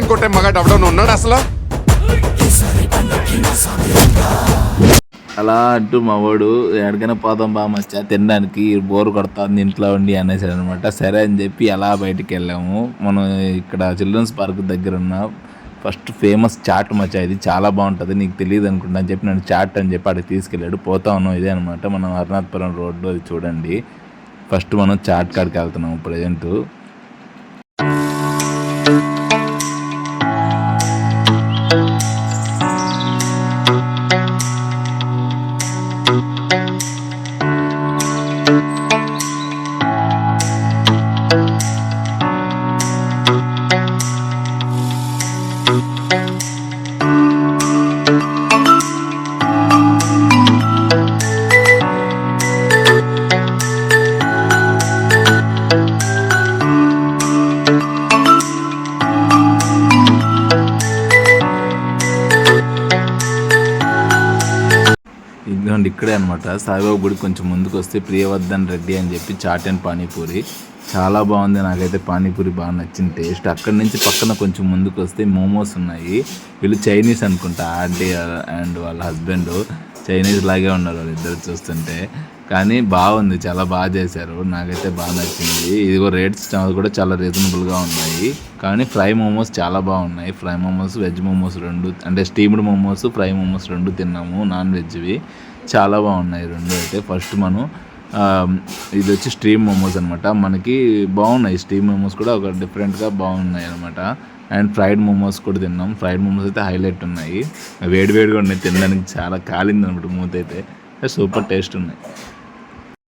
Line కొట్టే మగాడు అవడం ఉన్నాడు అసలు. అలా అంటూ మా వాడు ఎక్కడికైనా పోదాం బా మచ్చా తినడానికి, బోరు కొడుతుంది ఇంట్లో ఉండి అనేసాడు అనమాట. సరే అని చెప్పి అలా బయటికి వెళ్ళాము. మనం ఇక్కడ చిల్డ్రన్స్ పార్క్ దగ్గర ఉన్న ఫస్ట్ ఫేమస్ చాట్ మచ్చా, ఇది చాలా బాగుంటుంది, నీకు తెలియదు అనుకుంటా అని చెప్పి నన్ను చాట్ అని చెప్పి అక్కడికి తీసుకెళ్ళాడు. పోతా ఉన్నాం, ఇదే అనమాట మనం హరినాథపురం రోడ్డు, అది చూడండి. ఫస్ట్ మనం చాట్ కాడికి వెళ్తున్నాము ప్రజెంట్. ఇదిగోండి ఇక్కడే అనమాట సాయిబాబా గుడి కొంచెం ముందుకు వస్తే ప్రియవర్ధన్ రెడ్డి అని చెప్పి చాట్ అండ్ పానీపూరి, చాలా బాగుంది. నాకైతే పానీపూరి బాగా నచ్చింది టేస్ట్. అక్కడి నుంచి పక్కన కొంచెం ముందుకు వస్తే మోమోస్ ఉన్నాయి. వీళ్ళు చైనీస్ అనుకుంటా, ఆంటీ అండ్ వాళ్ళ హస్బెండ్ చైనీస్ లాగే ఉన్నారు వాళ్ళిద్దరు చూస్తుంటే. కానీ బాగుంది, చాలా బాగా చేశారు, నాకైతే బాగా నచ్చింది. ఇదిగో రేట్స్ కూడా చాలా రీజనబుల్గా ఉన్నాయి. కానీ ఫ్రై మోమోస్ చాలా బాగున్నాయి. ఫ్రై మోమోస్, వెజ్ మోమోస్ రెండు, అంటే స్టీమ్డ్ మోమోస్, ఫ్రై మోమోస్ రెండు తిన్నాము, నాన్ వెజ్వి. చాలా బాగున్నాయి రెండు అయితే. ఫస్ట్ మనం ఇది వచ్చి స్ట్రీమ్ మోమోస్ అనమాట. మనకి బాగున్నాయి స్ట్రీమ్ మోమోస్ కూడా, ఒక డిఫరెంట్గా బాగున్నాయి అనమాట. అండ్ ఫ్రైడ్ మోమోస్ కూడా తిన్నాం. ఫ్రైడ్ మోమోస్ అయితే హైలైట్ ఉన్నాయి, వేడివేడిగా ఉన్నాయి, తినడానికి చాలా కాలింది అనమాట మూత అయితే. సూపర్ టేస్ట్ ఉన్నాయి.